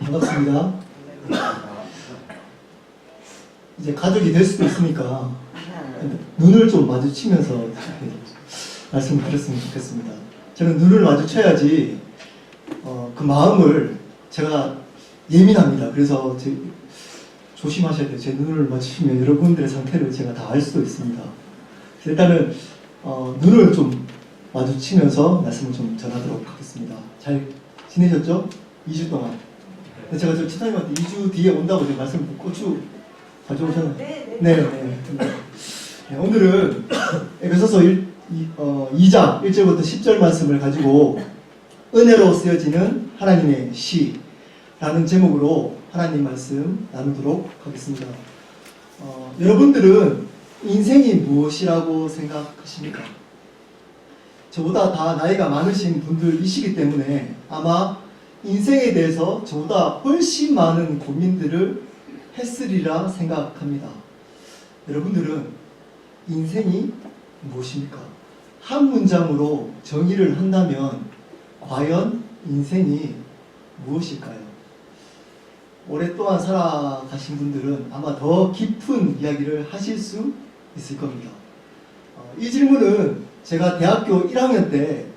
반갑습니다. 이제 가족이 될 수도 있으니까 눈을 좀 마주치면서 말씀을 드렸으면 좋겠습니다. 저는 눈을 마주쳐야지 그 마음을 제가 예민합니다. 그래서 조심하셔야 돼요. 제 눈을 마주치면 여러분들의 상태를 제가 다 알 수도 있습니다. 일단은 눈을 좀 마주치면서 말씀을 좀 전하도록 하겠습니다. 잘 지내셨죠? 2주 동안. 제가 저 치타님한테 2주 뒤에 온다고 제가 말씀을 고추 가져오셨나요? 네. 오늘은 에베소서 2장 1절부터 10절 말씀을 가지고 은혜로 쓰여지는 하나님의 시라는 제목으로 하나님 말씀 나누도록 하겠습니다. 여러분들은 인생이 무엇이라고 생각하십니까? 저보다 다 나이가 많으신 분들이시기 때문에 아마 인생에 대해서 저보다 훨씬 많은 고민들을 했으리라 생각합니다. 여러분들은 인생이 무엇입니까? 한 문장으로 정의를 한다면 과연 인생이 무엇일까요? 오랫동안 살아가신 분들은 아마 더 깊은 이야기를 하실 수 있을 겁니다. 이 질문은 제가 대학교 1학년 때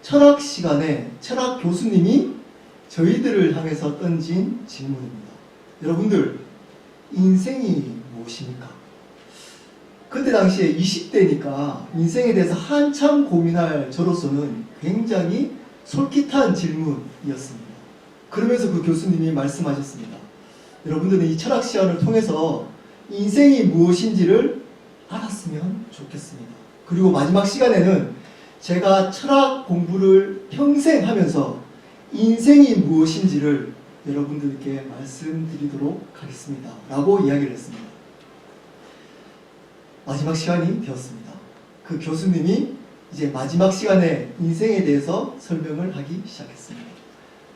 철학 시간에 철학 교수님이 저희들을 향해서 던진 질문입니다. 여러분들, 인생이 무엇입니까? 그때 당시에 20대니까 인생에 대해서 한참 고민할 저로서는 굉장히 솔깃한 질문이었습니다. 그러면서 그 교수님이 말씀하셨습니다. 여러분들은 이 철학 시간을 통해서 인생이 무엇인지를 알았으면 좋겠습니다. 그리고 마지막 시간에는 제가 철학 공부를 평생 하면서 인생이 무엇인지를 여러분들께 말씀드리도록 하겠습니다. 라고 이야기를 했습니다. 마지막 시간이 되었습니다. 그 교수님이 이제 마지막 시간에 인생에 대해서 설명을 하기 시작했습니다.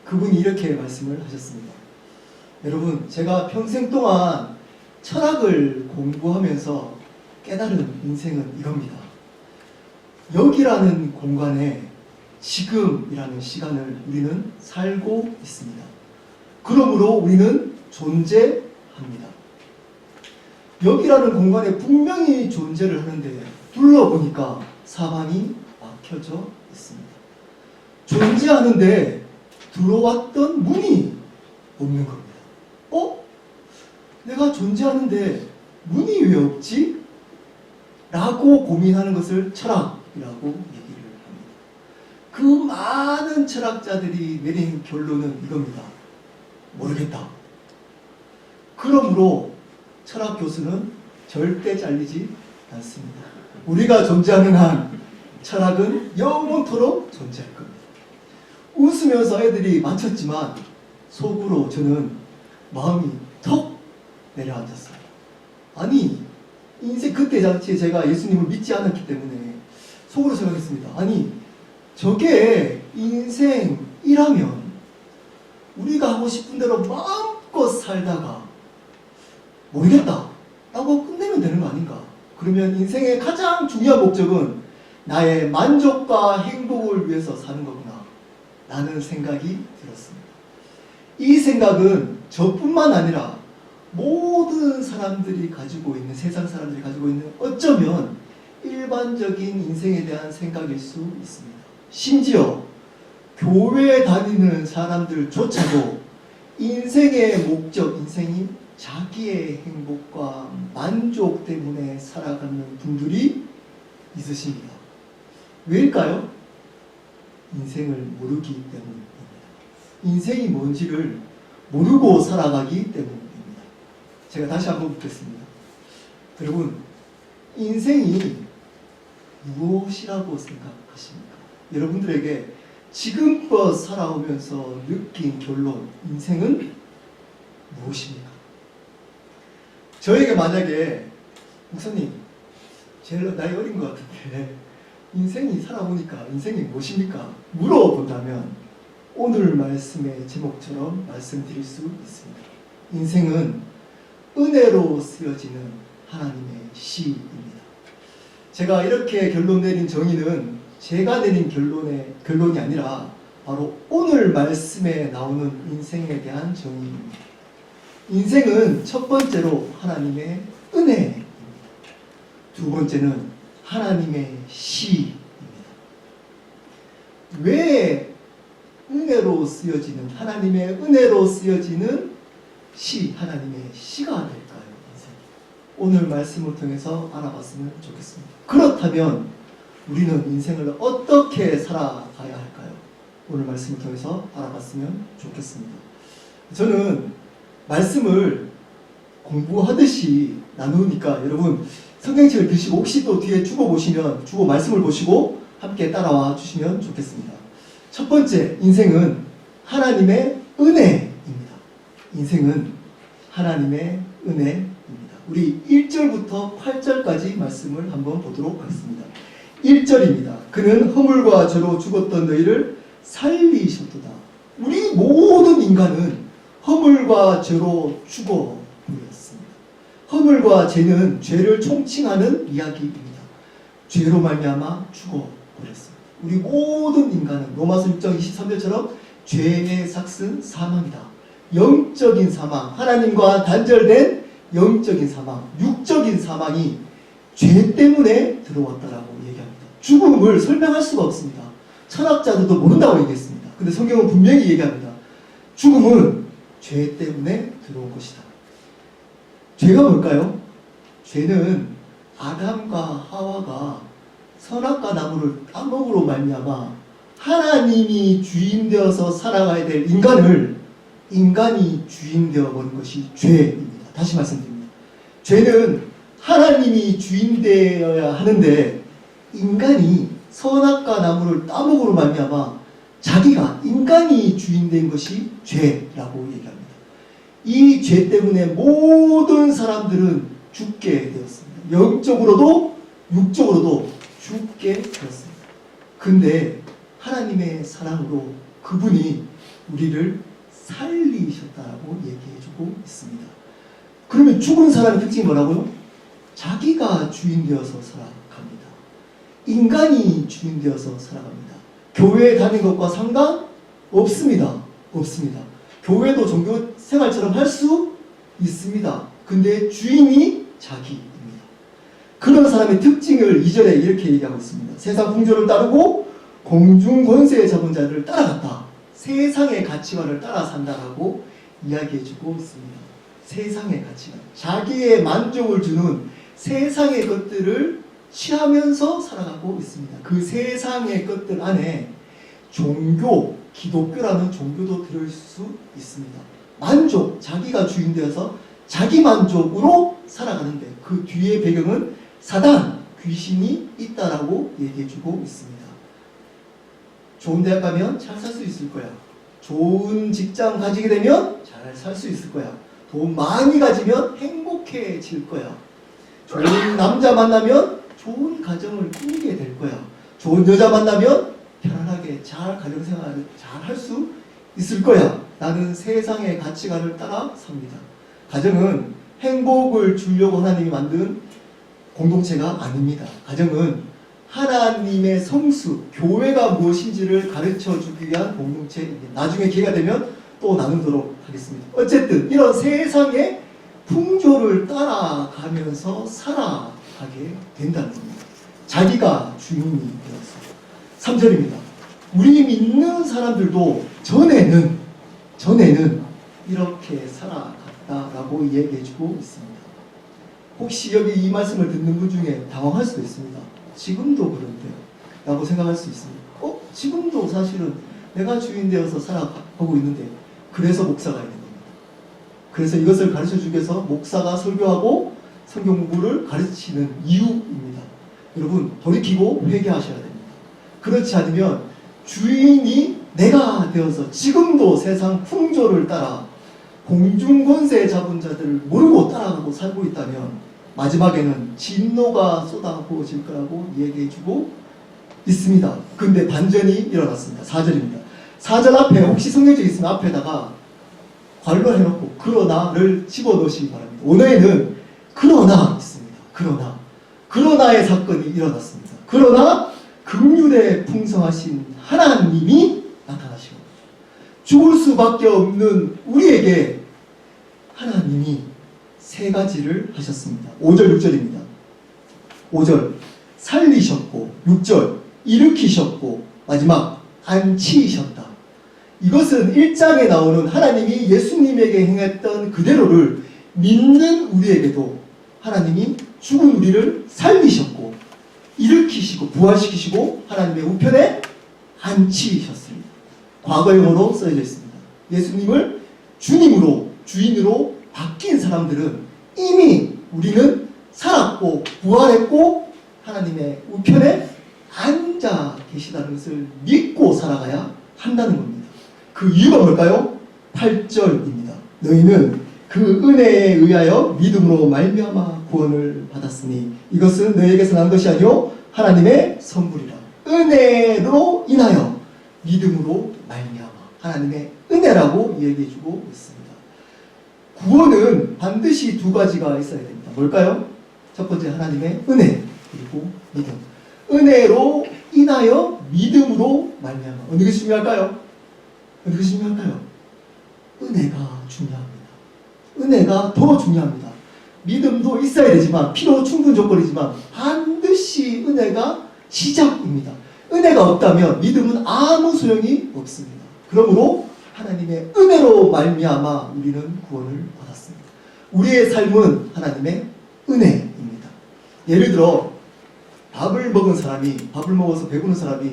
그분이 이렇게 말씀을 하셨습니다. 여러분, 제가 평생 동안 철학을 공부하면서 깨달은 인생은 이겁니다. 여기라는 공간에 지금이라는 시간을 우리는 살고 있습니다. 그러므로 우리는 존재합니다. 여기라는 공간에 분명히 존재를 하는데 둘러보니까 사방이 막혀져 있습니다. 존재하는데 들어왔던 문이 없는 겁니다. 내가 존재하는데 문이 왜 없지? 라고 고민하는 것을 철학이라고 얘기를 합니다. 그 많은 철학자들이 내린 결론은 이겁니다. 모르겠다. 그러므로 철학 교수는 절대 잘리지 않습니다. 우리가 존재하는 한 철학은 영원토록 존재할 겁니다. 웃으면서 애들이 맞췄지만 속으로 저는 마음이 턱 내려앉았어요. 아니, 인생 그때 당시에 제가 예수님을 믿지 않았기 때문에 속으로 생각했습니다. 아니, 저게 인생이라면 우리가 하고 싶은 대로 마음껏 살다가 모르겠다 라고 끝내면 되는 거 아닌가? 그러면 인생의 가장 중요한 목적은 나의 만족과 행복을 위해서 사는 거구나 라는 생각이 들었습니다. 이 생각은 저뿐만 아니라 모든 사람들이 가지고 있는, 세상 사람들이 가지고 있는 어쩌면 일반적인 인생에 대한 생각일 수 있습니다. 심지어 교회 다니는 사람들조차도 인생의 목적, 인생이 자기의 행복과 만족 때문에 살아가는 분들이 있으십니다. 왜일까요? 인생을 모르기 때문입니다. 인생이 뭔지를 모르고 살아가기 때문입니다. 제가 다시 한번 묻겠습니다. 여러분, 인생이 무엇이라고 생각하십니까? 여러분들에게 지금껏 살아오면서 느낀 결론, 인생은 무엇입니까? 저에게 만약에 목사님, 제일 나이 어린 것 같은데 인생이 살아보니까 인생이 무엇입니까? 물어본다면 오늘 말씀의 제목처럼 말씀드릴 수 있습니다. 인생은 은혜로 쓰여지는 하나님의 시입니다. 제가 이렇게 결론 내린 정의는 제가 내린 결론이 아니라 바로 오늘 말씀에 나오는 인생에 대한 정의입니다. 인생은 첫 번째로 하나님의 은혜입니다. 두 번째는 하나님의 시입니다. 왜 은혜로 쓰여지는, 하나님의 은혜로 쓰여지는 시, 하나님의 시가 될까요? 인생. 오늘 말씀을 통해서 알아봤으면 좋겠습니다. 그렇다면 우리는 인생을 어떻게 살아가야 할까요? 오늘 말씀을 통해서 알아봤으면 좋겠습니다. 저는 말씀을 공부하듯이 나누니까 여러분 성경책을 드시고 혹시 또 뒤에 주보 말씀을 보시고 함께 따라와 주시면 좋겠습니다. 첫 번째, 인생은 하나님의 은혜입니다. 인생은 하나님의 은혜입니다. 우리 1절부터 8절까지 말씀을 한번 보도록 하겠습니다. 1절입니다. 그는 허물과 죄로 죽었던 너희를 살리셨도다. 우리 모든 인간은 허물과 죄로 죽어버렸습니다. 허물과 죄는 죄를 총칭하는 이야기입니다. 죄로 말미암아 죽어버렸습니다. 우리 모든 인간은 로마서 6장 23절처럼 죄의 삭은 사망이다. 영적인 사망, 하나님과 단절된 영적인 사망, 육적인 사망이 죄 때문에 들어왔다라고 얘기합니다. 죽음을 설명할 수가 없습니다. 철학자들도 모른다고 얘기했습니다. 근데 성경은 분명히 얘기합니다. 죽음은 죄 때문에 들어온 것이다. 죄가 뭘까요? 죄는 아담과 하와가 선악과 나무를 따먹으로 말미암아 하나님이 주인되어서 살아가야 될 인간이 주인되어 버린 것이 죄입니다. 다시 말씀드립니다. 죄는 하나님이 주인되어야 하는데 인간이 선악과 나무를 따먹으로 말미암아 인간이 주인된 것이 죄라고 얘기합니다. 이 죄 때문에 모든 사람들은 죽게 되었습니다. 영적으로도 육적으로도 죽게 되었습니다. 근데 하나님의 사랑으로 그분이 우리를 살리셨다고 얘기해주고 있습니다. 그러면 죽은 사람의 특징이 뭐라고요? 자기가 주인되어서 살아갑니다. 인간이 주인되어서 살아갑니다. 교회에 다니는 것과 상관없습니다. 없습니다. 교회도 종교 생활처럼 할 수 있습니다. 근데 주인이 자기입니다. 그런 사람의 특징을 2절에 이렇게 얘기하고 있습니다. 세상 풍조를 따르고 공중 권세에 잡은 자를 따라갔다. 세상의 가치관을 따라 산다라고 이야기해주고 있습니다. 세상의 가치관, 자기의 만족을 주는 세상의 것들을 취하면서 살아가고 있습니다. 그 세상의 것들 안에 종교, 기독교라는 종교도 들을 수 있습니다. 만족, 자기가 주인되어서 자기 만족으로 살아가는데 그 뒤의 배경은 사단, 귀신이 있다라고 얘기해주고 있습니다. 좋은 대학 가면 잘 살 수 있을 거야. 좋은 직장 가지게 되면 잘 살 수 있을 거야. 돈 많이 가지면 행복해질 거야. 좋은 남자 만나면 좋은 가정을 꾸리게 될 거야. 좋은 여자 만나면 편안하게 잘 가정생활을 잘 할 수 있을 거야. 나는 세상의 가치관을 따라 삽니다. 가정은 행복을 주려고 하나님이 만든 공동체가 아닙니다. 가정은 하나님의 성수, 교회가 무엇인지를 가르쳐주기 위한 공동체입니다. 나중에 기회가 되면 또 나누도록 하겠습니다. 어쨌든 이런 세상의 풍조를 따라가면서 살아가게 된다는 겁니다. 자기가 주인이 되었습니다. 3절입니다. 우리 믿는 사람들도 전에는 이렇게 살아갔다라고 얘기해주고 있습니다. 혹시 여기 이 말씀을 듣는 분 중에 당황할 수도 있습니다. 지금도 그런데요 라고 생각할 수 있습니다. 지금도 사실은 내가 주인 되어서 살아가고 있는데 그래서 목사가 있는 겁니다. 그래서 이것을 가르쳐주기 위해서 목사가 설교하고 성경 공부를 가르치는 이유입니다. 여러분 돌이키고 회개하셔야 됩니다. 그렇지 않으면 주인이 내가 되어서 지금도 세상 풍조를 따라 공중권세에 잡은 자들을 모르고 따라가고 살고 있다면 마지막에는 진노가 쏟아부어질 거라고 얘기해주고 있습니다. 근데 반전이 일어났습니다. 4절입니다. 4절 앞에 혹시 성경책에 있으면 앞에다가 괄호 해놓고 그러나를 집어넣으시기 바랍니다. 원어에는 그러나 있습니다. 그러나의 사건이 일어났습니다. 그러나 긍휼에 풍성하신 하나님이 나타나시고 죽을 수밖에 없는 우리에게 하나님이 세 가지를 하셨습니다. 5절 6절입니다. 5절 살리셨고 6절 일으키셨고 마지막 안치셨다. 이것은 1장에 나오는 하나님이 예수님에게 행했던 그대로를 믿는 우리에게도 하나님이 죽은 우리를 살리셨고 일으키시고 부활시키시고 하나님의 우편에 앉히셨습니다. 과거형으로 써져 있습니다. 예수님을 주님으로 주인으로 바뀐 사람들은 이미 우리는 살았고 부활했고 하나님의 우편에 앉아 계시다는 것을 믿고 살아가야 한다는 겁니다. 그 이유가 뭘까요? 8절입니다. 너희는 그 은혜에 의하여 믿음으로 말미암아 구원을 받았으니 이것은 너희에게서 난 것이 아니요 하나님의 선물이라. 은혜로 인하여 믿음으로 말미암아 하나님의 은혜라고 얘기해주고 있습니다. 구원은 반드시 두 가지가 있어야 됩니다. 뭘까요? 첫 번째 하나님의 은혜 그리고 믿음. 은혜로 인하여 믿음으로 말미암아. 어느 것이 중요할까요? 어느 것이 중요할까요? 은혜가 중요합니다. 은혜가 더 중요합니다. 믿음도 있어야 되지만 필요 충분 조건이지만 반드시 은혜가 시작입니다. 은혜가 없다면 믿음은 아무 소용이 없습니다. 그러므로 하나님의 은혜로 말미암아 우리는 구원을 받았습니다. 우리의 삶은 하나님의 은혜입니다. 예를 들어 밥을 먹은 사람이 밥을 먹어서 배부른 사람이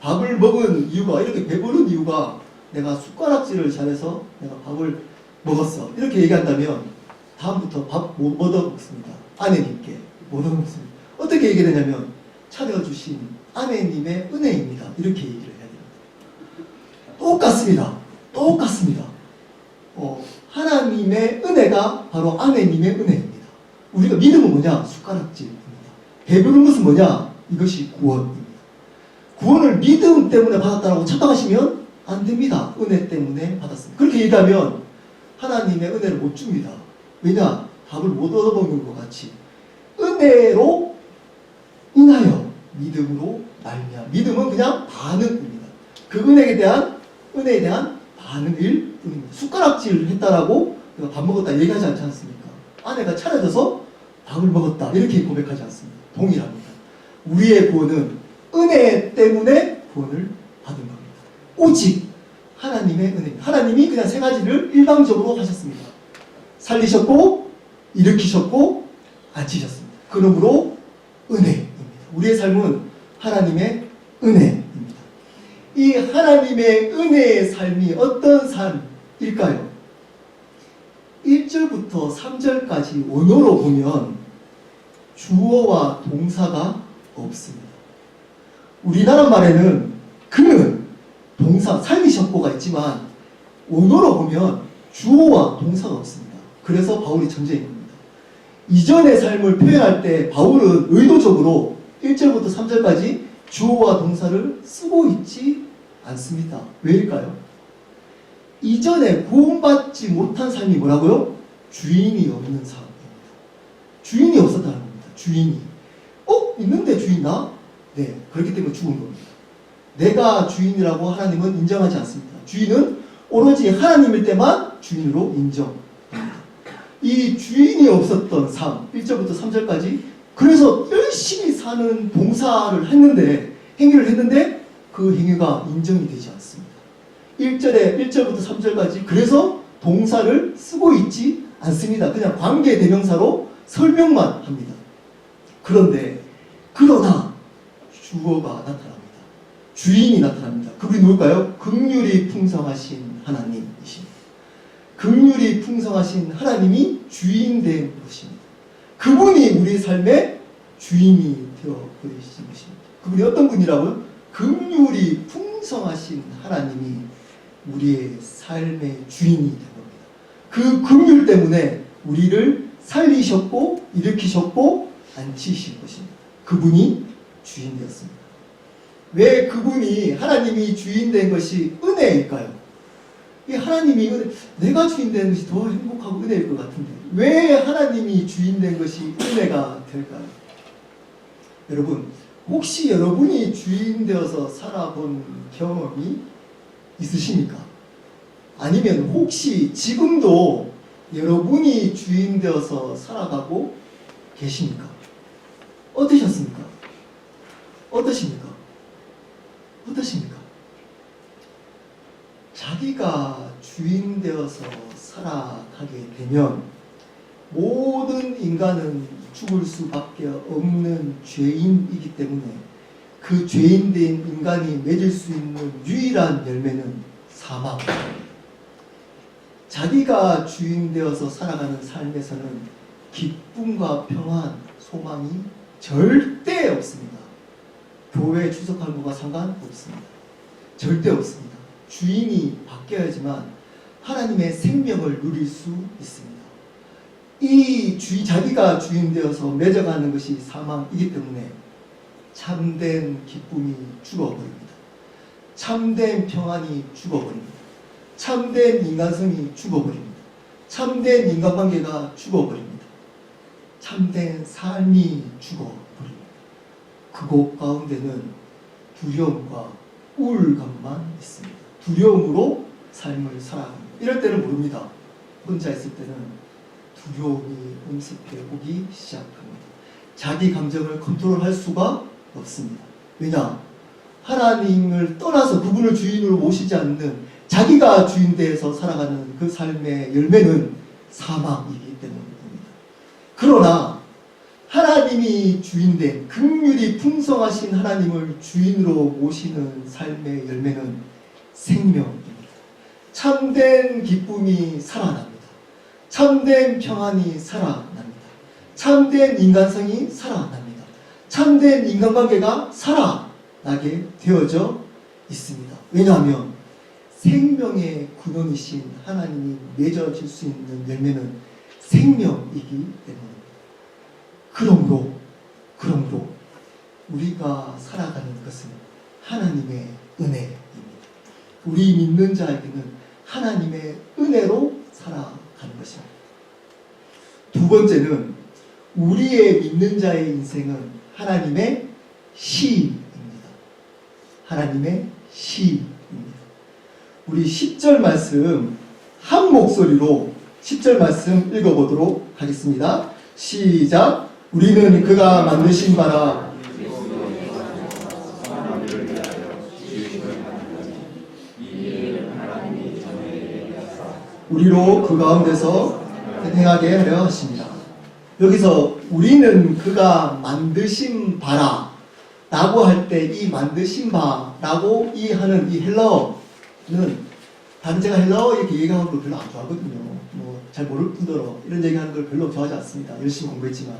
밥을 먹은 이유가 이렇게 배부른 이유가 내가 숟가락질을 잘해서 내가 밥을 먹었어 이렇게 얘기한다면 다음부터 밥 못 얻어 먹습니다. 아내님께 못 얻어 먹습니다. 어떻게 얘기를 하냐면 차려주신 아내님의 은혜입니다. 이렇게 얘기를 해야 됩니다. 똑같습니다. 똑같습니다. 하나님의 은혜가 바로 아내님의 은혜입니다. 우리가 믿음은 뭐냐? 숟가락질입니다. 배부른 것은 뭐냐? 이것이 구원입니다. 구원을 믿음 때문에 받았다고 착각하시면 안 됩니다. 은혜 때문에 받았습니다. 그렇게 얘기하면 하나님의 은혜를 못 줍니다. 왜냐? 밥을 못 얻어먹는 것 같이 은혜로 인하여 믿음으로 말미암아. 믿음은 그냥 반응입니다. 그 은혜에 대한 반응일 뿐입니다. 숟가락질 했다라고 내가 밥 먹었다 얘기하지 않지 않습니까? 아내가 차려져서 밥을 먹었다 이렇게 고백하지 않습니다. 동일합니다. 우리의 구원은 은혜 때문에 구원을 받은 겁니다. 오직 하나님의 은혜입니다. 하나님이 그냥 세 가지를 일방적으로 하셨습니다. 살리셨고 일으키셨고 앉히셨습니다. 그러므로 은혜입니다. 우리의 삶은 하나님의 은혜입니다. 이 하나님의 은혜의 삶이 어떤 삶일까요? 1절부터 3절까지 원어로 보면 주어와 동사가 없습니다. 우리나라 말에는 그는 동사 살리셨고가 있지만 원어로 보면 주어와 동사가 없습니다. 그래서 바울이 전제인 겁니다. 이전의 삶을 표현할 때 바울은 의도적으로 1절부터 3절까지 주어와 동사를 쓰고 있지 않습니다. 왜일까요? 이전에 구원받지 못한 삶이 뭐라고요? 주인이 없는 삶입니다. 주인이 없었다는 겁니다. 주인이. 있는데 주인 나? 네, 그렇기 때문에 죽은 겁니다. 내가 주인이라고 하나님은 인정하지 않습니다. 주인은 오로지 하나님일 때만 주인으로 인정합니다. 이 주인이 없었던 삶, 1절부터 3절까지 그래서 열심히 사는 행위를 했는데 그 행위가 인정이 되지 않습니다. 1절부터 3절까지 그래서 동사를 쓰고 있지 않습니다. 그냥 관계대명사로 설명만 합니다. 그러나 주어가 나타납니다. 주인이 나타납니다. 그분이 누굴까요? 긍휼이 풍성하신 하나님이십니다. 긍휼이 풍성하신 하나님이 주인 된 것입니다. 그분이 우리 삶의 주인이 되어버리신 것입니다. 그분이 어떤 분이라고요? 긍휼이 풍성하신 하나님이 우리의 삶의 주인이 된 겁니다. 그 긍휼 때문에 우리를 살리셨고 일으키셨고 앉히신 것입니다. 그분이 주인 되었습니다. 왜 그분이 하나님이 주인 된 것이 은혜일까요? 이 하나님이 내가 주인 된 것이 더 행복하고 은혜일 것 같은데 왜 하나님이 주인 된 것이 은혜가 될까요? 여러분 혹시 여러분이 주인 되어서 살아본 경험이 있으십니까? 아니면 혹시 지금도 여러분이 주인 되어서 살아가고 계십니까? 어떠셨습니까? 어떠십니까? 어떠십니까? 자기가 주인 되어서 살아가게 되면 모든 인간은 죽을 수밖에 없는 죄인이기 때문에 그 죄인된 인간이 맺을 수 있는 유일한 열매는 사망입니다. 자기가 주인 되어서 살아가는 삶에서는 기쁨과 평안, 소망이 절대 없습니다. 교회에 출석하는 것과 상관없습니다. 절대 없습니다. 주인이 바뀌어야지만 하나님의 생명을 누릴 수 있습니다. 자기가 주인 되어서 맺어가는 것이 사망이기 때문에 참된 기쁨이 죽어버립니다. 참된 평안이 죽어버립니다. 참된 인간성이 죽어버립니다. 참된 인간관계가 죽어버립니다. 참된 삶이 죽어버립니다. 그곳 가운데는 두려움과 우울감만 있습니다. 두려움으로 삶을 살아갑니다. 이럴 때는 모릅니다. 혼자 있을 때는 두려움이 엄습해 오기 시작합니다. 자기 감정을 컨트롤할 수가 없습니다. 왜냐? 하나님을 떠나서 그분을 주인으로 모시지 않는 자기가 주인되어서 살아가는 그 삶의 열매는 사망이기 때문입니다. 그러나 하나님이 주인된 긍휼이 풍성하신 하나님을 주인으로 모시는 삶의 열매는 생명입니다. 참된 기쁨이 살아납니다. 참된 평안이 살아납니다. 참된 인간성이 살아납니다. 참된 인간관계가 살아나게 되어져 있습니다. 왜냐하면 생명의 근원이신 하나님이 맺어질 수 있는 열매는 생명이기 때문입니다. 그러므로 우리가 살아가는 것은 하나님의 은혜입니다. 우리 믿는 자에게는 하나님의 은혜로 살아가는 것입니다. 두 번째는 우리의 믿는 자의 인생은 하나님의 시입니다. 하나님의 시입니다. 우리 10절 말씀 한 목소리로 10절 말씀 읽어보도록 하겠습니다. 시작. 우리는 그가 만드신 바라 우리로 그 가운데서 행하게 하려 하십니다. 여기서 우리는 그가 만드신 바라 라고 할 때 이 만드신 바라고 하는 이 헬라어는 다른 제가 헬라어 이렇게 얘기하는 걸 별로 안 좋아하거든요. 잘 모를 뿐더러 이런 얘기하는 걸 별로 좋아하지 않습니다. 열심히 공부했지만.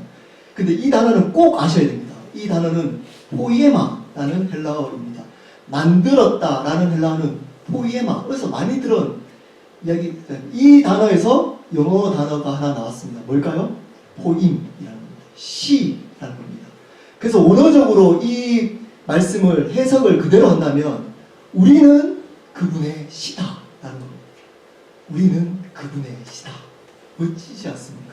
근데 이 단어는 꼭 아셔야 됩니다. 이 단어는 포이에마라는 헬라어입니다. 만들었다라는 헬라어는 포이에마. 어디서 많이 들은 이야기. 이 단어에서 영어 단어가 하나 나왔습니다. 뭘까요? 포임이라는 겁니다. 시라는 겁니다. 그래서 원어적으로 이 말씀을 해석을 그대로 한다면 우리는 그분의 시다라는 겁니다. 우리는 그분의 시다. 멋지지 않습니까?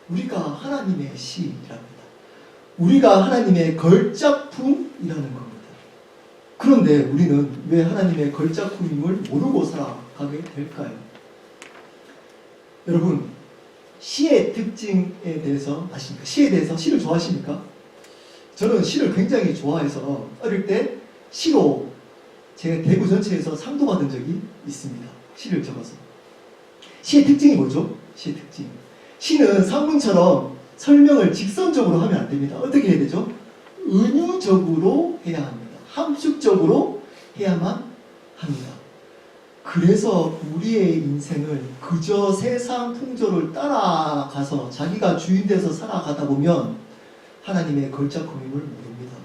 우리가 하나님의 시랍니다. 우리가 하나님의 걸작품이라는 겁니다. 그런데 우리는 왜 하나님의 걸작품임을 모르고 살아가게 될까요? 여러분, 시의 특징에 대해서 아십니까? 시에 대해서 시를 좋아하십니까? 저는 시를 굉장히 좋아해서 어릴 때 시로 제가 대구 전체에서 상도 받은 적이 있습니다. 시를 적어서. 시의 특징이 뭐죠? 시의 특징. 시는 산문처럼 설명을 직선적으로 하면 안 됩니다. 어떻게 해야 되죠? 은유적으로 해야 합니다. 함축적으로 해야만 합니다. 그래서 우리의 인생을 그저 세상 풍조를 따라가서 자기가 주인 돼서 살아가다 보면 하나님의 걸작품임을 모릅니다.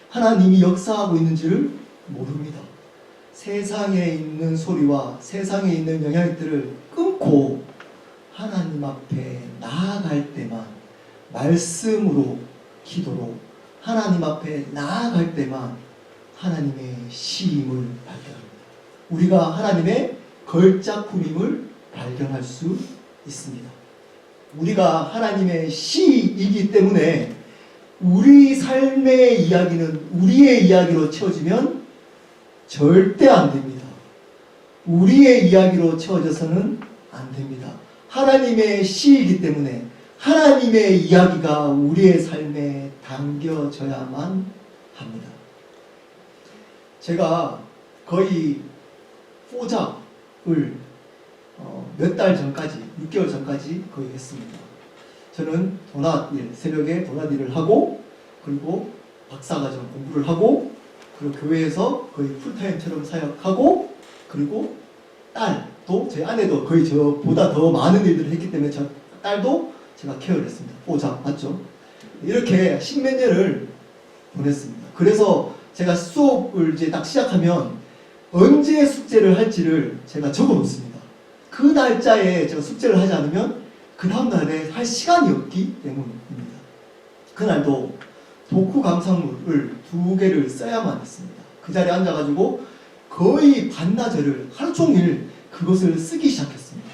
하나님이 역사하고 있는지를 모릅니다. 세상에 있는 소리와 세상에 있는 영향들을 끊고 하나님 앞에 나아갈 때만, 말씀으로, 기도로 하나님 앞에 나아갈 때만 하나님의 시임을 발견합니다. 우리가 하나님의 걸작품임을 발견할 수 있습니다. 우리가 하나님의 시이기 때문에 우리 삶의 이야기는 우리의 이야기로 채워지면 절대 안 됩니다. 우리의 이야기로 채워져서는 안 됩니다. 하나님의 시이기 때문에 하나님의 이야기가 우리의 삶에 담겨져야만 합니다. 제가 거의 포작을 몇 달 전까지, 6개월 전까지 거의 했습니다. 저는 도낫일, 새벽에 도낫일을 하고, 그리고 박사과정 공부를 하고, 그리고 교회에서 거의 풀타임처럼 사역하고, 그리고 딸도, 제 아내도 거의 저보다 더 많은 일들을 했기 때문에 저 딸도 제가 케어를 했습니다. 포작, 맞죠? 이렇게 십몇 년을 보냈습니다. 그래서 제가 수업을 이제 딱 시작하면 언제 숙제를 할지를 제가 적어 놓습니다. 그 날짜에 제가 숙제를 하지 않으면 그 다음날에 할 시간이 없기 때문입니다. 그날도 독후 감상물을 2개를 써야만 했습니다. 그 자리에 앉아가지고 거의 반나절을 하루 종일 그것을 쓰기 시작했습니다.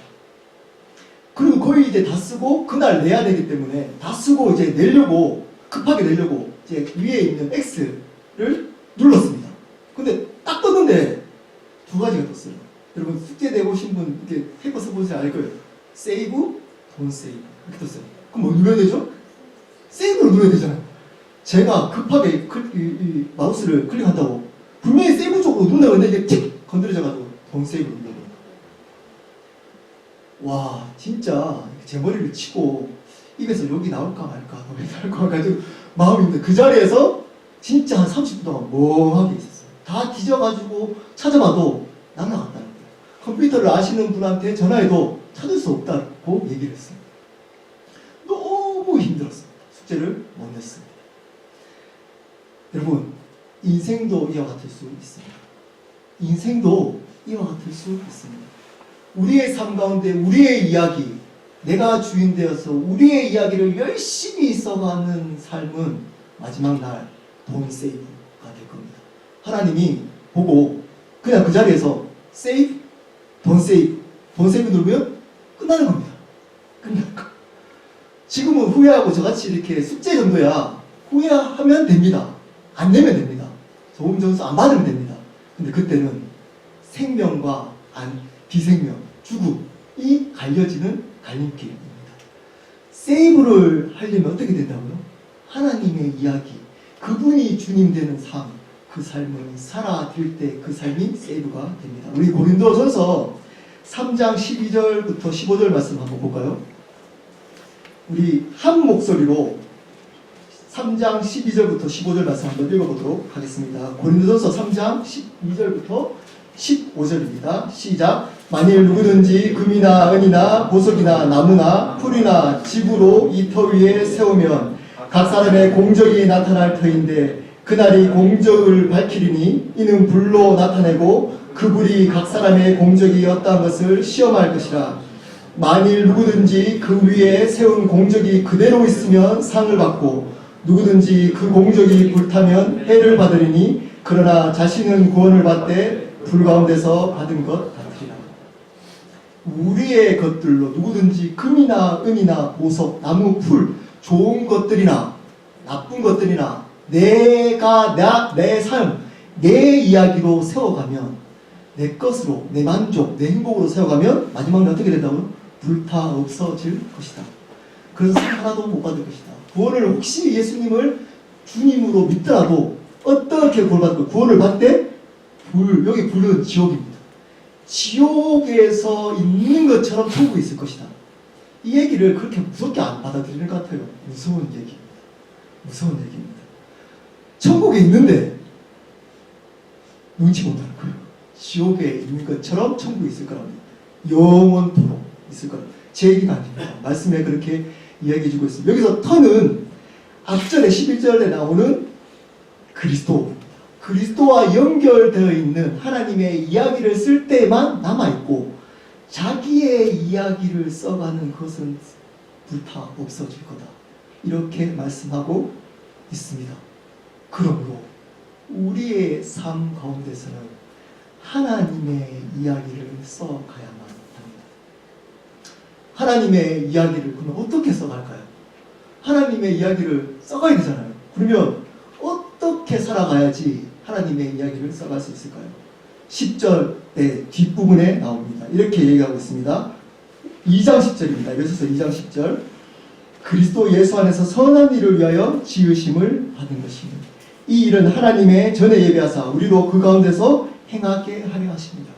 그리고 거의 이제 다 쓰고 그날 내야 되기 때문에 다 쓰고 이제 내려고 급하게 내려고 이제 위에 있는 X를 눌렀습니다. 근데 딱 떴는데 2가지가 떴어요. 여러분 숙제 내보신 분 이렇게 페이퍼 써보세요. 알 거예요. 세이브, 돈 세이브 이렇게 떴어요. 그럼 뭐 눌러야 되죠? 세이브를 눌러야 되잖아요. 제가 급하게 이 마우스를 클릭한다고 분명히 세이브 쪽으로 눌렀는데 이게 틱 건드려져가지고 돈 세이브를 눌러버려요. 와 진짜 제 머리를 치고 입에서 욕이 나올까 말까 나올까 말까 마음인데 그 자리에서 진짜 한 30분 동안 멍하게 있었어요. 다 뒤져가지고 찾아봐도 날아갔다는 거예요. 컴퓨터를 아시는 분한테 전화해도 찾을 수 없다고 얘기를 했어요. 너무 힘들었습니다. 숙제를 못 냈습니다. 여러분 인생도 이와 같을 수 있습니다. 인생도 이와 같을 수 있습니다. 우리의 삶 가운데 우리의 이야기, 내가 주인 되어서 우리의 이야기를 열심히 써가는 삶은 마지막 날 돈 세이브가 될 겁니다. 하나님이 보고 그냥 그 자리에서 세이브, 돈 세이브, 돈 세이브 누르면 끝나는 겁니다. 끝나는 거. 지금은 후회하고 저같이 이렇게 숙제 정도야 후회하면 됩니다. 안 내면 됩니다. 좋은 점수 안 받으면 됩니다. 근데 그때는 생명과 비생명, 죽음이 갈려지는 갈림길입니다. 세이브를 하려면 어떻게 된다고요? 하나님의 이야기, 그분이 주님 되는 삶, 그 삶을 살아들 때 그 삶이 세이브가 됩니다. 우리 고린도전서 3장 12절부터 15절 말씀 한번 볼까요? 우리 한 목소리로 3장 12절부터 15절 말씀 한번 읽어보도록 하겠습니다. 고린도전서 3장 12절부터 15절입니다. 시작. 만일 누구든지 금이나 은이나 보석이나 나무나 풀이나 집으로 이 터 위에 세우면 각 사람의 공적이 나타날 터인데 그날이 공적을 밝히리니 이는 불로 나타내고 그 불이 각 사람의 공적이 어떠한 것을 시험할 것이라. 만일 누구든지 그 위에 세운 공적이 그대로 있으면 상을 받고 누구든지 그 공적이 불타면 해를 받으리니 그러나 자신은 구원을 받되 불 가운데서 받은 것 같으리라. 우리의 것들로 누구든지 금이나 은이나 보석, 나무, 풀, 좋은 것들이나 나쁜 것들이나 내 삶, 내 이야기로 세워가면 내 것으로, 내 만족, 내 행복으로 세워가면 마지막에 어떻게 된다고요? 불타 없어질 것이다. 그래서 상 하나도 못 받을 것이다. 구원을 혹시 예수님을 주님으로 믿더라도 어떻게 구원받을 구원을 받되 여기 불은 지옥입니다. 지옥에서 있는 것처럼 천국에 있을 것이다. 이 얘기를 그렇게 무섭게 안 받아들이는 것 같아요. 무서운 얘기입니다. 무서운 얘기입니다. 천국에 있는데 눈치 못하는 거예요. 지옥에 있는 것처럼 천국에 있을 거랍니다. 영원토록 있을 거랍니다. 제 얘기가 아닙니다. 말씀에 그렇게 이야기해주고 있습니다. 여기서 터는 앞전에 11절에 나오는 그리스도와 연결되어 있는 하나님의 이야기를 쓸 때만 남아있고 자기의 이야기를 써가는 것은 불타 없어질 거다. 이렇게 말씀하고 있습니다. 그러므로 우리의 삶 가운데서는 하나님의 이야기를 써가야만 합니다. 하나님의 이야기를 그러면 어떻게 써갈까요? 하나님의 이야기를 써가야 되잖아요. 그러면 어떻게 살아가야지 하나님의 이야기를 써갈 수 있을까요? 10절의 뒷부분에 나옵니다. 이렇게 얘기하고 있습니다. 2장 10절입니다. 에베소서 2장 10절. 그리스도 예수 안에서 선한 일을 위하여 지으심을 받은 것입니다. 이 일은 하나님의 전에 예비하사 우리로 그 가운데서 행하게 하려 하십니다.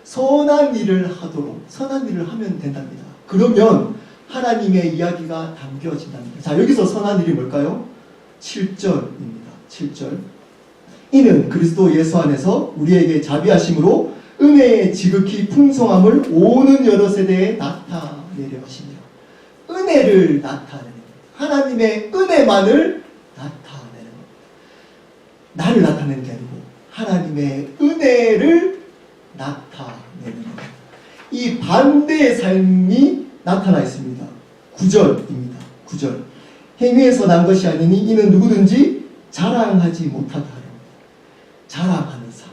선한 일을 하도록, 선한 일을 하면 된답니다. 그러면 하나님의 이야기가 담겨진답니다. 자, 여기서 선한 일이 뭘까요? 7절입니다. 7절. 이는 그리스도 예수 안에서 우리에게 자비하심으로 은혜의 지극히 풍성함을 오는 여러 세대에 나타내려 하십니다. 은혜를 나타내는, 하나님의 은혜만을 나타내는, 나를 나타내는 게 아니고 하나님의 은혜를 나타내는 것. 이 반대의 삶이 나타나 있습니다. 9절입니다. 9절. 행위에서 난 것이 아니니 이는 누구든지 자랑하지 못하다. 자랑하는 삶.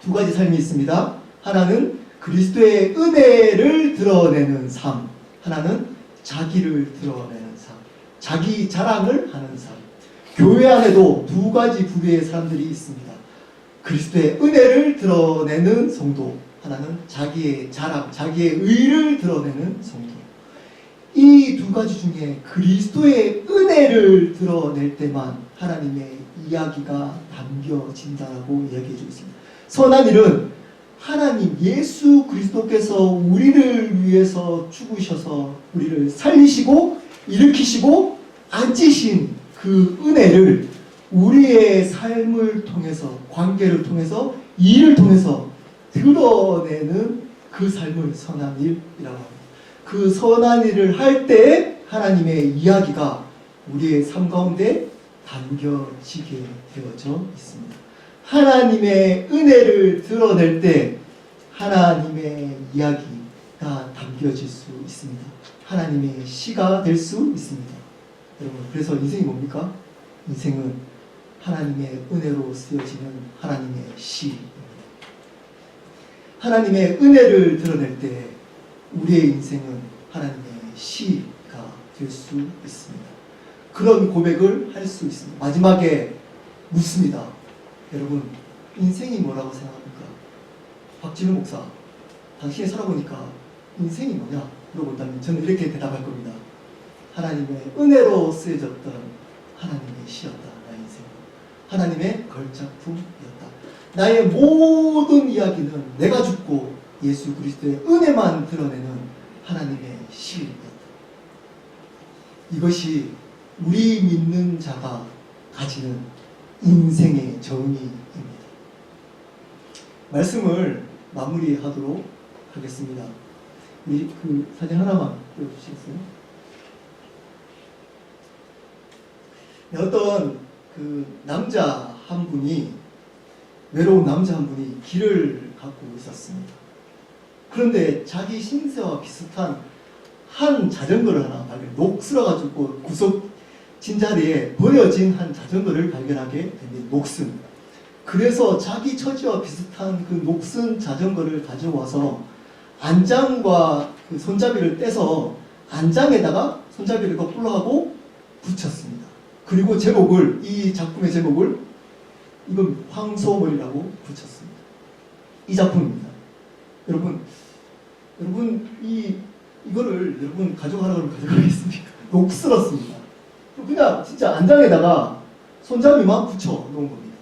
두 가지 삶이 있습니다. 하나는 그리스도의 은혜를 드러내는 삶. 하나는 자기를 드러내는 삶. 자기 자랑을 하는 삶. 교회 안에도 두 가지 부류의 사람들이 있습니다. 그리스도의 은혜를 드러내는 성도. 하나는 자기의 자랑, 자기의 의를 드러내는 성도. 이 두 가지 중에 그리스도의 은혜를 드러낼 때만 하나님의 이야기가 담겨진다라고 이야기해주고 있습니다. 선한 일은 하나님 예수 그리스도께서 우리를 위해서 죽으셔서 우리를 살리시고 일으키시고 앉으신 그 은혜를 우리의 삶을 통해서, 관계를 통해서, 일을 통해서 드러내는 그 삶을 선한 일이라고 합니다. 그 선한 일을 할 때 하나님의 이야기가 우리의 삶 가운데 담겨지게 되어져 있습니다. 하나님의 은혜를 드러낼 때 하나님의 이야기가 담겨질 수 있습니다. 하나님의 시가 될 수 있습니다. 여러분, 그래서 인생이 뭡니까? 인생은 하나님의 은혜로 쓰여지는 하나님의 시입니다. 하나님의 은혜를 드러낼 때 우리의 인생은 하나님의 시가 될 수 있습니다. 그런 고백을 할 수 있습니다. 마지막에 묻습니다. 여러분, 인생이 뭐라고 생각합니까? 박진우 목사, 당신이 살아보니까 인생이 뭐냐? 물어본다면 저는 이렇게 대답할 겁니다. 하나님의 은혜로 쓰여졌던 하나님의 시였다. 나의 인생은 하나님의 걸작품이었다. 나의 모든 이야기는 내가 죽고 예수 그리스도의 은혜만 드러내는 하나님의 시였다. 이것이 우리 믿는 자가 가지는 인생의 정의입니다. 말씀을 마무리하도록 하겠습니다. 우리 그 사진 하나만 보여주시겠어요? 어떤 그 남자 한 분이, 외로운 남자 한 분이 길을 걷고 있었습니다. 그런데 자기 신세와 비슷한 한 자전거를 하나 발견, 녹슬어가지고 구석진 자리에 버려진 한 자전거를 발견하게 됩니다. 녹슨. 그래서 자기 처지와 비슷한 그 녹슨 자전거를 가져와서 안장과 그 손잡이를 떼서 안장에다가 손잡이를 거꾸로 하고 붙였습니다. 그리고 제목을, 이 작품의 제목을 이건 황소머리라고 붙였습니다. 이 작품입니다. 여러분 이거를 여러분 가져가라고 가져가겠습니까? 녹슬었습니다. 그냥 진짜 안장에다가 손잡이만 붙여 놓은 겁니다.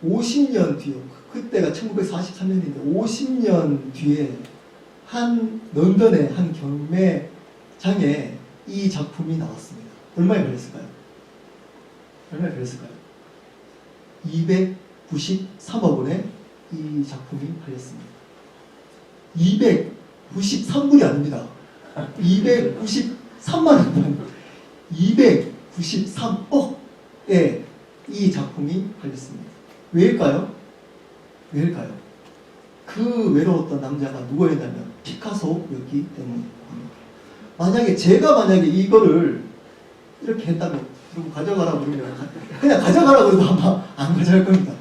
50년 뒤에, 그때가 1943년인데 50년 뒤에 한 런던의 한 경매장에 이 작품이 나왔습니다. 얼마에 팔렸을까요? 293억 원에 이 작품이 팔렸습니다. 293불이 아닙니다. 293만 원, 293억에 이 작품이 팔렸습니다. 왜일까요? 그 외로웠던 남자가 누구였냐면 피카소였기 때문입니다. 만약에 제가 이거를 이렇게 했다면, 그리고 가져가라고 그러면 그냥 가져가라고 해도 아마 안 가져갈 겁니다.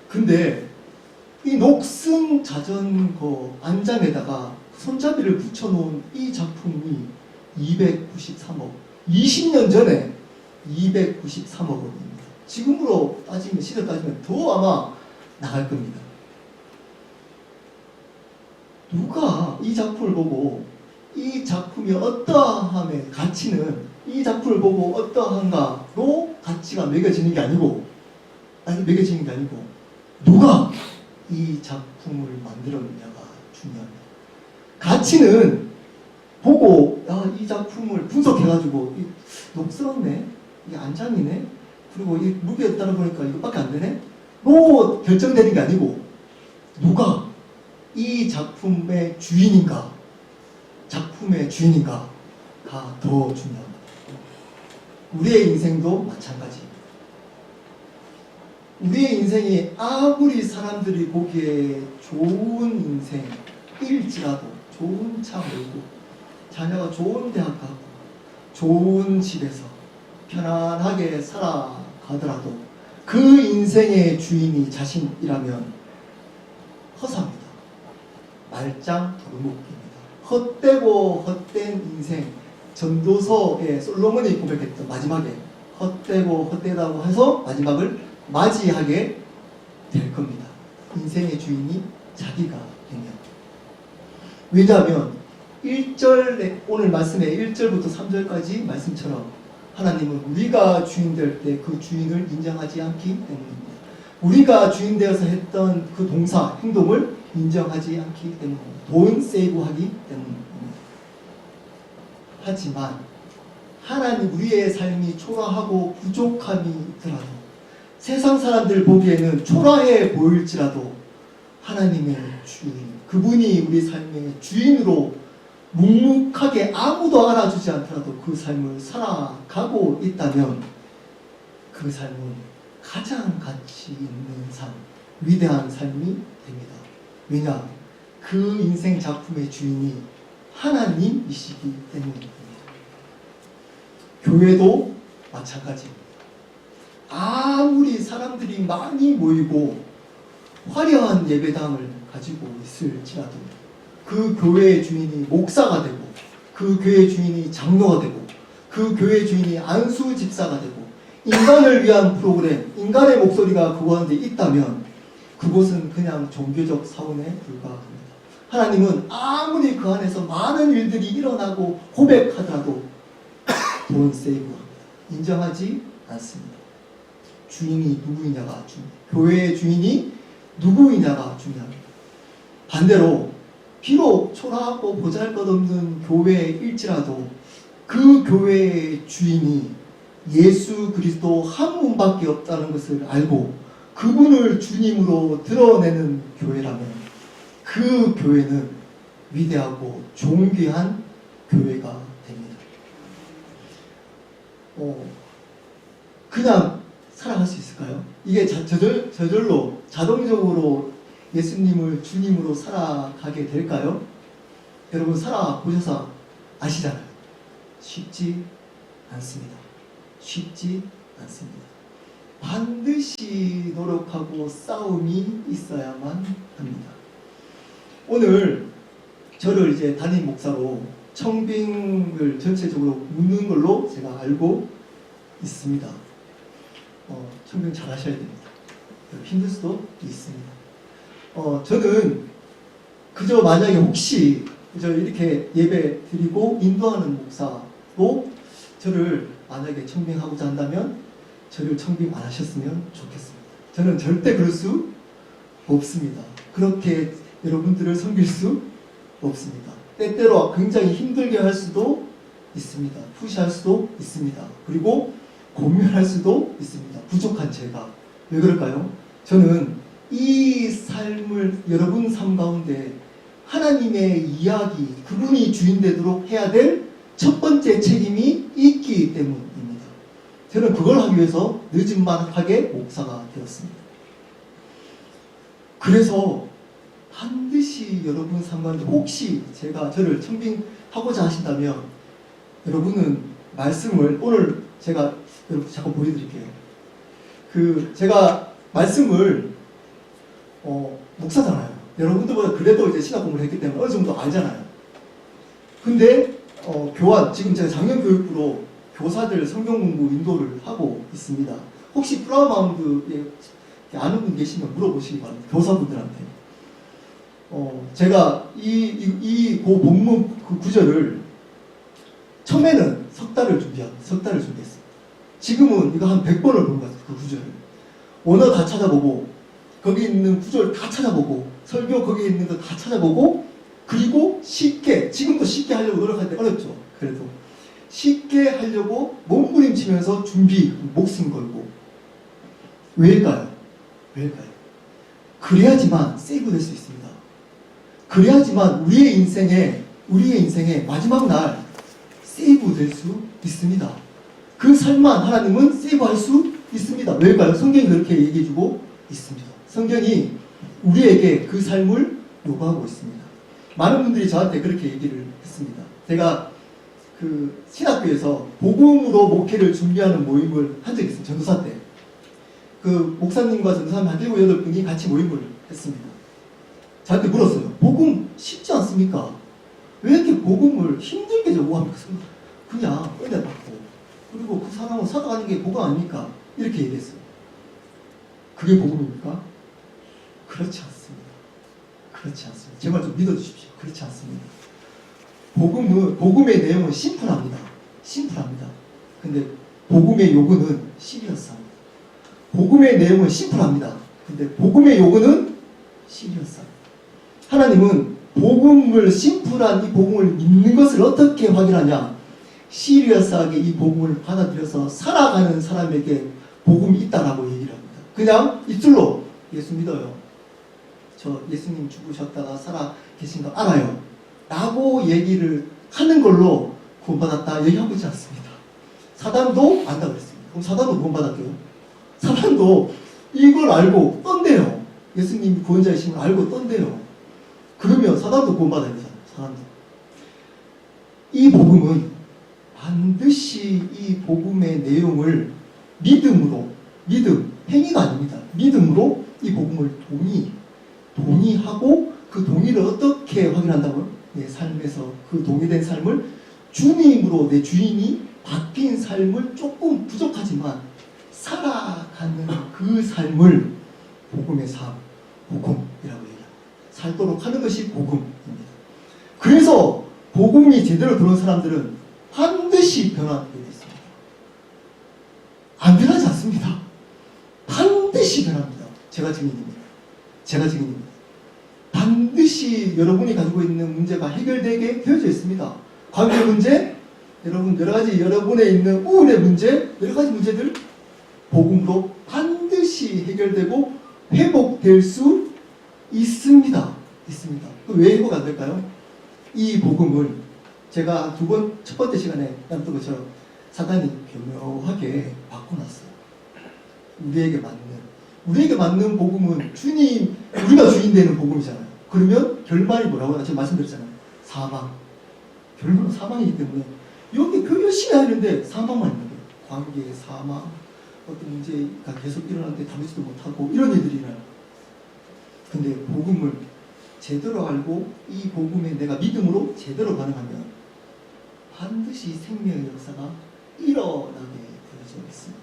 근데 이 녹슨 자전거 안장에다가 손잡이를 붙여놓은 이 작품이 293억, 20년 전에 293억 원입니다. 지금으로 따지면, 시대 따지면 더 아마 나갈 겁니다. 누가 이 작품을 보고 이 작품이 어떠함의 가치는 이 작품을 보고 어떠한가로 가치가 매겨지는 게 아니고 누가 이 작품을 만들었느냐가 중요합니다. 가치는 보고 이 작품을 분석해가지고 녹스럽네, 이게 안장이네, 그리고 이 무게에 따라 보니까 이것밖에 안 되네, 로 결정되는 게 아니고 누가 이 작품의 주인인가가 더 중요합니다. 우리의 인생도 마찬가지입니다. 우리의 인생이 아무리 사람들이 보기에 좋은 인생일지라도, 좋은 차 몰고 자녀가 좋은 대학 가고 좋은 집에서 편안하게 살아가더라도 그 인생의 주인이 자신이라면 허사입니다. 말짱 도루묵입니다. 헛되고 헛된 인생, 전도서에 솔로몬이 고백했던 마지막에 헛되고 헛되다고 해서 마지막을 맞이하게 될 겁니다. 인생의 주인이 자기가 되면. 왜냐하면 1절, 오늘 말씀의 1절부터 3절까지 말씀처럼 하나님은 우리가 주인 될 때 그 주인을 인정하지 않기 때문입니다. 우리가 주인 되어서 했던 그 동사, 행동을 인정하지 않기 때문입니다. 돈 세이브하기 때문입니다. 하지만 하나님, 우리의 삶이 초라하고 부족함이 있더라도, 세상 사람들 보기에는 초라해 보일지라도 하나님의 주인, 그분이 우리 삶의 주인으로 묵묵하게 아무도 알아주지 않더라도 그 삶을 살아가고 있다면 그 삶은 가장 가치 있는 삶, 위대한 삶이 됩니다. 왜냐? 그 인생 작품의 주인이 하나님이시기 때문입니다. 교회도 마찬가지입니다. 아무리 사람들이 많이 모이고 화려한 예배당을 가지고 있을지라도 그 교회의 주인이 목사가 되고, 그 교회의 주인이 장로가 되고, 그 교회의 주인이 안수 집사가 되고, 인간을 위한 프로그램, 인간의 목소리가 그 가운데 있다면 그곳은 그냥 종교적 사원에 불과합니다. 하나님은 아무리 그 안에서 많은 일들이 일어나고 고백하더라도 돈 세이브합니다. 인정하지 않습니다. 주인이 누구이냐가 중요합니다. 교회의 주인이 누구이냐가 중요합니다. 반대로 비록 초라하고 보잘것없는 교회일지라도 그 교회의 주인이 예수 그리스도 한 분밖에 없다는 것을 알고 그분을 주님으로 드러내는 교회라면 그 교회는 위대하고 존귀한 교회가 됩니다. 그냥 살아갈 수 있을까요? 이게 저절로 자동적으로 예수님을 주님으로 살아가게 될까요? 여러분 살아보셔서 아시잖아요. 쉽지 않습니다. 쉽지 않습니다. 반드시 노력하고 싸움이 있어야만 합니다. 오늘 저를 이제 담임 목사로 청빙을 전체적으로 묻는 걸로 제가 알고 있습니다. 청빙 잘 하셔야 됩니다. 힘들 수도 있습니다. 저는 그저 만약에 혹시 그저 이렇게 예배 드리고 인도하는 목사로 저를 만약에 청빙하고자 한다면 저를 청빙 안 하셨으면 좋겠습니다. 저는 절대 그럴 수 없습니다. 그렇게 여러분들을 섬길 수 없습니다. 때때로 굉장히 힘들게 할 수도 있습니다. 푸시할 수도 있습니다. 그리고 고민할 수도 있습니다. 부족한 제가. 왜 그럴까요? 저는 이 삶을, 여러분 삶 가운데 하나님의 이야기, 그분이 주인 되도록 해야 될 첫 번째 책임이 있기 때문입니다. 저는 그걸 하기 위해서 늦은만하게 목사가 되었습니다. 그래서 반드시 여러분 삶 가운데 혹시 저를 청빙하고자 하신다면 여러분은 말씀을, 오늘 제가 여러분 잠깐 보여드릴게요. 제가 말씀을 목사잖아요. 여러분들보다 그래도 이제 신학 공부를 했기 때문에 어느 정도 알잖아요. 근데 교환, 지금 제가 작년교육부로 교사들 성경 공부 인도를 하고 있습니다. 혹시 플라워마운드에 아는 분 계시면 물어보시기 바랍니다. 교사분들한테. 제가 그 본문 그 구절을 처음에는 석 달을 준비했습니다. 지금은 이거 한 100번을 본 것 같아요. 그 구절을. 원어 다 찾아보고, 거기 있는 구절 다 찾아보고, 설교 거기 있는 거 다 찾아보고, 그리고 지금도 쉽게 하려고 노력하는데 어렵죠. 그래도. 쉽게 하려고 몸부림치면서 목숨 걸고. 왜일까요? 그래야지만 세이브 될 수 있습니다. 그래야지만 우리의 인생의 마지막 날 세이브 될 수 있습니다. 그 삶만 하나님은 세이브할 수 있습니다. 왜일까요? 성경이 그렇게 얘기해주고 있습니다. 성경이 우리에게 그 삶을 요구하고 있습니다. 많은 분들이 저한테 그렇게 얘기를 했습니다. 제가 그 신학교에서 복음으로 목회를 준비하는 모임을 한 적이 있어요. 전도사 때. 그 목사님과 전도사님 한 7, 8분이 같이 모임을 했습니다. 저한테 물었어요. 복음 쉽지 않습니까? 왜 이렇게 복음을 힘들게 요구합니까? 그냥 은혜 받고 그리고 그 사람은 살아가는 게 복음 아닙니까? 이렇게 얘기했어요. 그게 복음입니까? 그렇지 않습니다. 제발 좀 믿어주십시오. 그렇지 않습니다. 복음의 내용은 심플합니다. 근데 복음의 요구는 시리어스합니다. 복음의 내용은 심플합니다. 근데 복음의 요구는 시리어스합니다. 하나님은 심플한 이 복음을 믿는 것을 어떻게 확인하냐? 시리어스하게 이 복음을 받아들여서 살아가는 사람에게 복음이 있다라고 얘기를 합니다. 그냥 입술로 예수 믿어요. 저 예수님 죽으셨다가 살아 계신 거 알아요. 라고 얘기를 하는 걸로 구원받았다 얘기하고 있지 않습니다. 사단도 안다고 그랬습니다. 그럼 사단도 구원받았대요. 사단도 이걸 알고 떤대요. 예수님이 구원자이신 걸 알고 떤대요. 그러면 사단도 구원받아야 되잖아요. 사단도. 이 복음은 반드시 이 복음의 내용을 행위가 아닙니다. 믿음으로 이 복음을 동의하고 그 동의를 어떻게 확인한다고요? 내 삶에서 그 동의된 삶을 주님으로 내 주인이 바뀐 삶을 조금 부족하지만 살아가는 그 삶을 복음의 삶, 복음이라고 얘기합니다. 살도록 하는 것이 복음입니다. 그래서 복음이 제대로 들어온 사람들은 반드시 변화하게 되어 있습니다. 안 변하지 않습니다. 반드시 변합니다. 제가 증인입니다. 반드시 여러분이 가지고 있는 문제가 해결되게 되어져 있습니다. 관계 문제, 여러 가지 여러분에 있는 우울의 문제, 여러 가지 문제들 복음으로 반드시 해결되고 회복될 수 있습니다. 왜 회복 안 될까요? 이 복음을 제가 첫 번째 시간에 나눴던 것처럼 사단이 교묘하게 바꿔놨어요. 우리에게 맞는 복음은 우리가 주인 되는 복음이잖아요. 그러면 결말이 뭐라고요? 제가 말씀드렸잖아요. 사망. 결국은 사망이기 때문에 여기 그 열심히 하는데 사망만 있는 거예요. 관계, 사망, 어떤 문제가 계속 일어나는데 다루지도 못하고 이런 일들이 일어나요. 근데 복음을 제대로 알고 이 복음에 내가 믿음으로 제대로 반응하면 반드시 생명의 역사가 일어나게 되어져 있습니다.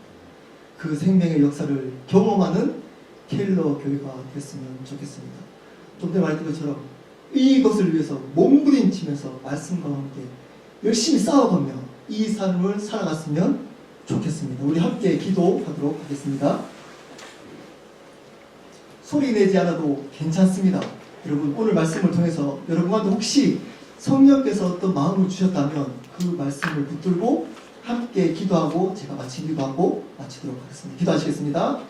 그 생명의 역사를 경험하는 켈러 교회가 됐으면 좋겠습니다. 좀 전에 말했던 것처럼 이것을 위해서 몸부림치면서 말씀과 함께 열심히 싸워가며 이 삶을 살아갔으면 좋겠습니다. 우리 함께 기도하도록 하겠습니다. 소리 내지 않아도 괜찮습니다. 여러분 오늘 말씀을 통해서 여러분한테 혹시 성령께서 어떤 마음을 주셨다면 그 말씀을 붙들고 함께 기도하고 제가 기도하고 마치도록 하겠습니다. 기도하시겠습니다.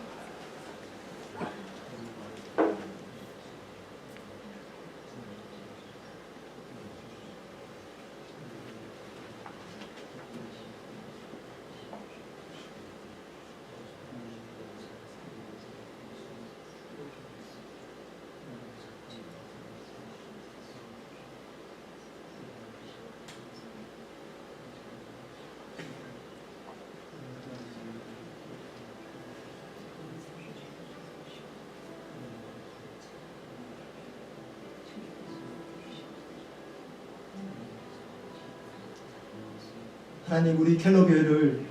하나님 우리 켈러 교회를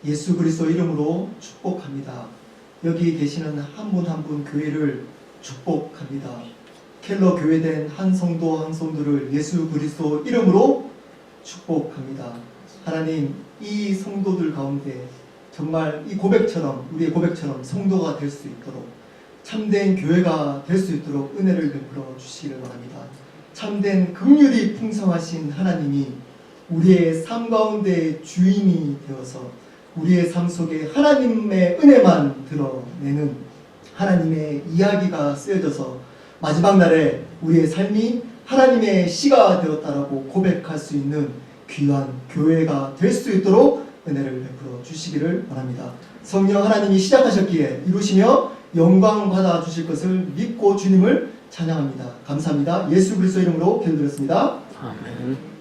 예수 그리스도 이름으로 축복합니다. 여기 계시는 한 분 한 분 교회를 축복합니다. 켈러 교회된 한 성도 한 성도를 예수 그리스도 이름으로 축복합니다. 하나님, 이 성도들 가운데 정말 이 고백처럼, 우리의 고백처럼 성도가 될 수 있도록, 참된 교회가 될 수 있도록 은혜를 베풀어 주시기를 바랍니다. 참된 긍휼이 풍성하신 하나님이 우리의 삶 가운데 주인이 되어서 우리의 삶 속에 하나님의 은혜만 드러내는 하나님의 이야기가 쓰여져서 마지막 날에 우리의 삶이 하나님의 시가 되었다라고 고백할 수 있는 귀한 교회가 될 수 있도록 은혜를 베풀어 주시기를 바랍니다. 성령 하나님이 시작하셨기에 이루시며 영광 받아 주실 것을 믿고 주님을 찬양합니다. 감사합니다. 예수 그리스도 이름으로 기도드렸습니다. 아멘.